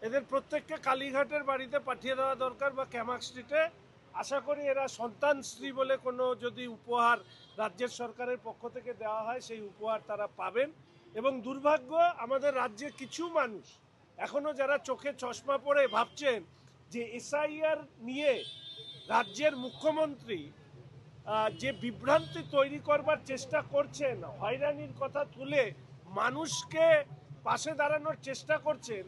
এদের প্রত্যেককে কালীঘাটের বাড়িতে পাঠিয়ে দেওয়া দরকার বা ক্যামাক স্ট্রিটে। আশা করি এরা সন্তান স্ত্রী বলে কোনো যদি উপহার রাজ্যের সরকারের পক্ষ থেকে দেওয়া হয় সেই উপহার তারা পাবেন। এবং দুর্ভাগ্য, আমাদের রাজ্যে কিছু মানুষ এখনও যারা চোখে চশমা পরে ভাবছেন যে এসআইআর নিয়ে রাজ্যের মুখ্যমন্ত্রী যে বিভ্রান্তি তৈরি করবার চেষ্টা করছেন, হয়রানির কথা তুলে মানুষকে পাশে দাঁড়ানোর চেষ্টা করছেন,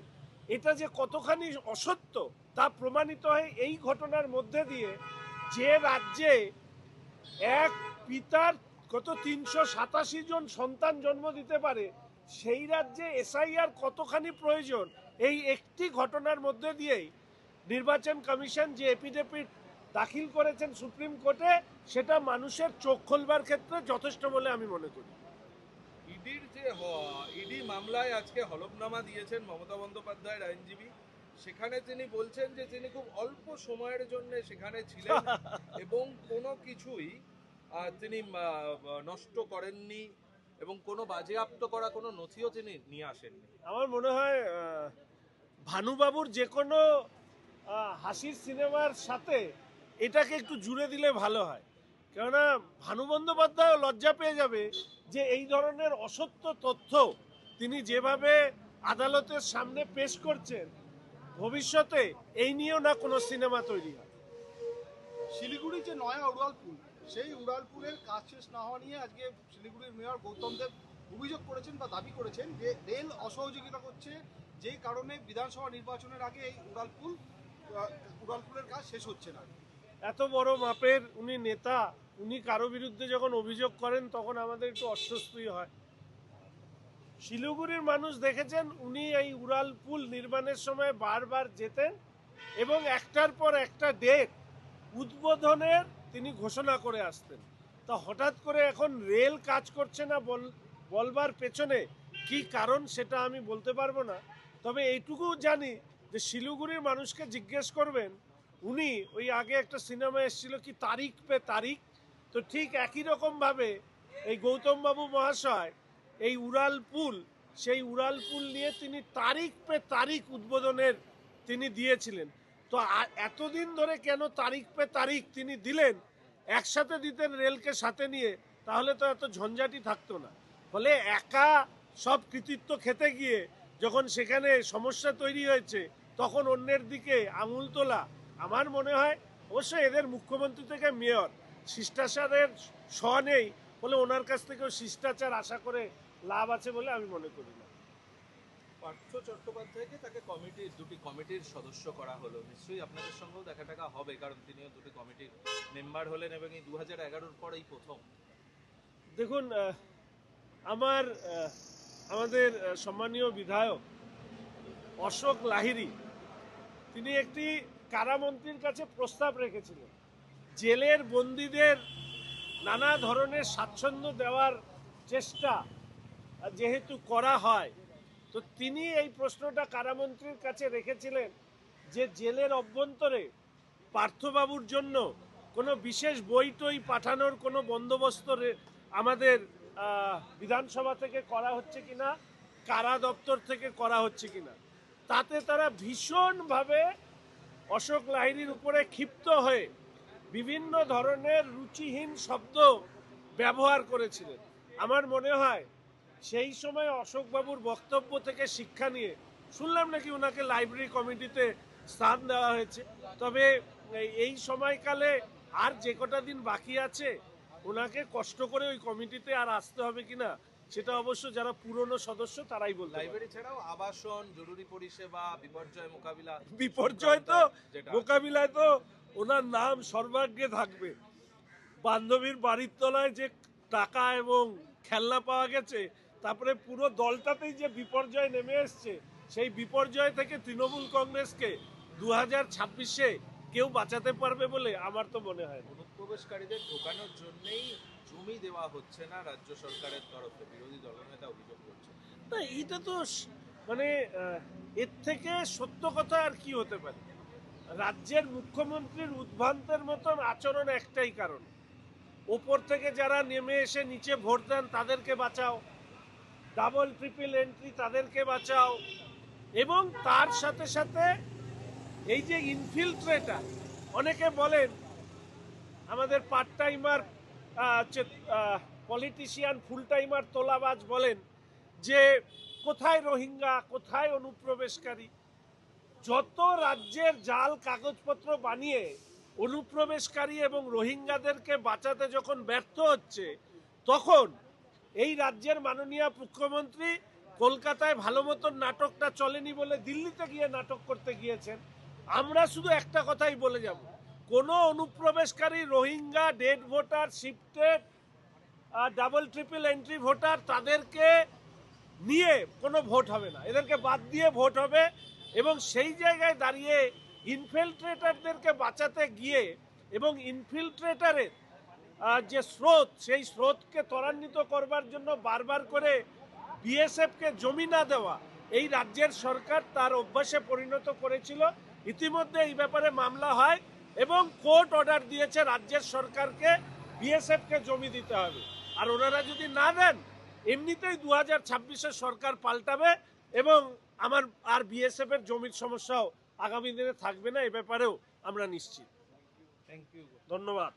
এটা যে কতখানি অসত্য তা প্রমাণিত হয় এই ঘটনার মধ্যে দিয়ে। যে রাজ্যে এক পিতার কত ৩৮৭ জন সন্তান জন্ম দিতে পারে, সেই রাজ্যে এসআইআর কতখানি প্রয়োজন এই একটি ঘটনার মধ্যে দিয়েই নির্বাচন কমিশন যে এফিডেভিট দাখিল করেছেন সুপ্রিম কোর্টে, সেটা মানুষের চোখ খোলবার ক্ষেত্রে যথেষ্ট বলে আমি মনে করি। ইডির যে ইডি মামলায় আজকে হলফনামা দিয়েছেন মমতা বন্দ্যোপাধ্যায়ের আইনজীবী, সেখানে তিনি বলছেন যে তিনি খুব অল্প সময়ের জন্য সেখানে ছিলেন এবং কোনো কিছুই তিনি নষ্ট করেননি এবং কোনো বাজেয়াপ্ত করা কোনো নথিও তিনি নিয়ে আসেননি। আমার মনে হয় ভানুবাবুর যে কোনো হাসির সিনেমার সাথে এটাকে একটু জুড়ে দিলে ভালো হয়। কেননা ভানু বন্দ্যোপাধ্যায় লজ্জা পেয়ে যাবে যে এই ধরনের অসত্য তথ্য তিনি যেভাবে আদালতের সামনে পেশ করছেন, ভবিষ্যতে এই নিয়েও না কোনো সিনেমা তৈরি হয়। শিলিগুড়ি যে নয়া উড়ালপুল, সেই উড়ালপুলের কাজ শেষ না হওয়া নিয়ে আজকে শিলিগুড়ির মেয়র গৌতম দেব অভিযোগ করেছেন বা দাবি করেছেন যে রেল অসহযোগিতা করছে, যেই কারণে বিধানসভা নির্বাচনের আগে এই উড়ালপুলের কাজ শেষ হচ্ছে না। এত বড় মাপের উনি নেতা, উনি কারো বিরুদ্ধে যখন অভিযোগ করেন তখন আমাদের একটু অস্বস্তি হয়। শিলিগুড়ির মানুষ দেখেছেন উনি এই উড়ালপুল নির্মাণের সময় বারবার যেতেন এবং একটার পর একটা ডেট উদ্বোধনের তিনি ঘোষণা করে আসতেন। তা হঠাৎ করে এখন রেল কাজ করছে না বলবার পেছনে কি কারণ সেটা আমি বলতে পারবো না। তবে এইটুকু জানি যে শিলিগুড়ির মানুষকে জিজ্ঞেস করবেন, উনি ওই আগে একটা সিনেমা এসেছিল কি তারিখ পে তারিখ, তো ঠিক একই রকমভাবে এই গৌতমবাবু মহাশয় এই উড়ালপুল, সেই উড়ালপুল নিয়ে তিনি তারিখ পে তারিখ উদ্বোধনের তিনি দিয়েছিলেন। তো এতদিন ধরে কেন তারিখ পে তারিখ তিনি দিলেন? একসাথে দিতেন রেলকে সাথে নিয়ে, তাহলে তো এত ঝঞ্ঝাটি থাকতো না। ফলে একা সব কৃতিত্ব খেতে গিয়ে যখন সেখানে সমস্যা তৈরি হয়েছে তখন অন্যের দিকে আঙুল তোলা, আমার মনে হয় অবশ্যই এদের মুখ্যমন্ত্রী থেকে মেয়র শিষ্টাচারের স নেই বলে ওনার কাছ থেকেও শিষ্টাচার আশা করে লাভ আছে বলে আমি মনে করি না। পার্থ চট্টোপাধ্যায়কে তাকে দুটি কমিটির সদস্য করা হলো, নিশ্চয়ই আপনাদের সঙ্গেও দেখা টাকা হবে, কারণ তিনিও দুটি কমিটির মেম্বার হলেন এবং এই 2011-র পর এই প্রথম। দেখুন, আমাদের সম্মানীয় বিধায়ক অশোক লাহিড়ী তিনি একটি কারামন্ত্রীর কাছে প্রস্তাব রেখেছিলেন জেলের বন্দীদের নানা ধরনের স্বাচ্ছন্দ্য দেওয়ার চেষ্টা যেহেতু করা হয়, তো তিনি এই প্রশ্নটা কারামন্ত্রীর কাছে রেখেছিলেন যে জেলের অভ্যন্তরে পার্থবাবুর জন্য কোনো বিশেষ বই টই পাঠানোর কোনো বন্দোবস্ত আমাদের বিধানসভা থেকে করা হচ্ছে কিনা, কারা দপ্তর থেকে করা হচ্ছে কিনা। তাতে তারা ভীষণভাবে অশোক লাহিড়ীর উপরে ক্ষিপ্ত হয়ে বিভিন্ন ধরনের রুচিহীন শব্দ ব্যবহার করেছিলেন। আমার মনে হয় সেই সময় অশোকবাবুর বক্তব্য থেকে শিক্ষা নিয়ে শুনলাম নাকি ওনাকে লাইব্রেরি কমিটিতে স্থান দেওয়া হয়েছে। তবে এই সময়কালে আর যে কটা দিন বাকি আছে ওনাকে কষ্ট করে ওই কমিটিতে আর আসতে হবে কিনা সেটা অবশ্য যারা পুরনো সদস্য তারাই বলতে। লাইব্রেরি ছাড়াও আবাসন, জরুরি পরিষেবা, বিপর্যয় মোকাবিলা, বিপর্যয় তো মোকাবিলায় তো ওনার নাম সর্বাগ্রে থাকবে। বান্ধবীর বাড়ির তলায় যে টাকা এবং খেলনা পাওয়া গেছে, তারপরে পুরো দলটাতেই যে বিপর্যয় নেমে এসছে, সেই বিপর্যয় থেকে তৃণমূল কংগ্রেসকে 2026-এ কেউ বাঁচাতে পারবে বলে আমার তো মনে হয় না। অনুপ্রবেশকারীদের ঢোকানোর জন্যই জমি দেওয়া হচ্ছে না রাজ্য সরকারের তরফে, বিরোধী দলনেতা অভিযোগ করছে। না, এটা তো মানে এর থেকে সত্য কথা আর কি হতে পারে? রাজ্যের মুখ্যমন্ত্রীর উদ্ভ্রান্তের মতন আচরণ একটাই কারণ, ওপর থেকে যারা নেমে এসে নিচে ভোট দেন তাদেরকে বাঁচাও, ডাবল ট্রিপল এন্ট্রি তাদেরকে বাঁচাও, এবং তার সাথে সাথে এই যে ইনফিল্ট্রেটার, অনেকে বলেন আমাদের পার্ট টাইমার পলিটিশিয়ান, ফুল টাইমার তোলাবাজ বলেন যে কোথায় রোহিঙ্গা, কোথায় অনুপ্রবেশকারী। যত রাজ্যের জাল কাগজপত্র বানিয়ে অনুপ্রবেশকারী এবং রোহিঙ্গাদেরকে বাঁচাতে যখন ব্যর্থ হচ্ছে, তখন এই রাজ্যের মাননীয় মুখ্যমন্ত্রী কলকাতায় ভালো মতন নাটকটা চলেনি বলে দিল্লিতে গিয়ে নাটক করতে গিয়েছেন। আমরা শুধু একটা কথাই বলে যাব, কোনো অনুপ্রবেশকারী Rohingya, dead voter, shifted, double triple entry voter, তাদেরকে নিয়ে কোনো ভোট হবে না, এদেরকে বাদ দিয়ে ভোট হবে। এবং সেই জায়গায় দাঁড়িয়ে ইনফিল্ট্রেটারদেরকে বাঁচাতে গিয়ে এবং ইনফিল্ট্রেটারের যে স্রোত, সেই স্রোতকে ত্বরান্বিত করবার জন্য বারবার করে বিএসএফকে জমি না দেওয়া এই রাজ্যের সরকার তার অভ্যাসে পরিণত করেছিল। ইতিমধ্যে এই ব্যাপারে মামলা হয় এবং কোর্ট অর্ডার দিয়েছে রাজ্যের সরকারকে বিএসএফকে জমি দিতে হবে। আর ওনারা যদি না দেন, এমনিতেই 2026-এর সরকার পাল্টাবে এবং আমার আর বিএসএফ এর জমির সমস্যাও আগামী দিনে থাকবে না, এ ব্যাপারেও আমরা নিশ্চিত। Thank you. ধন্যবাদ।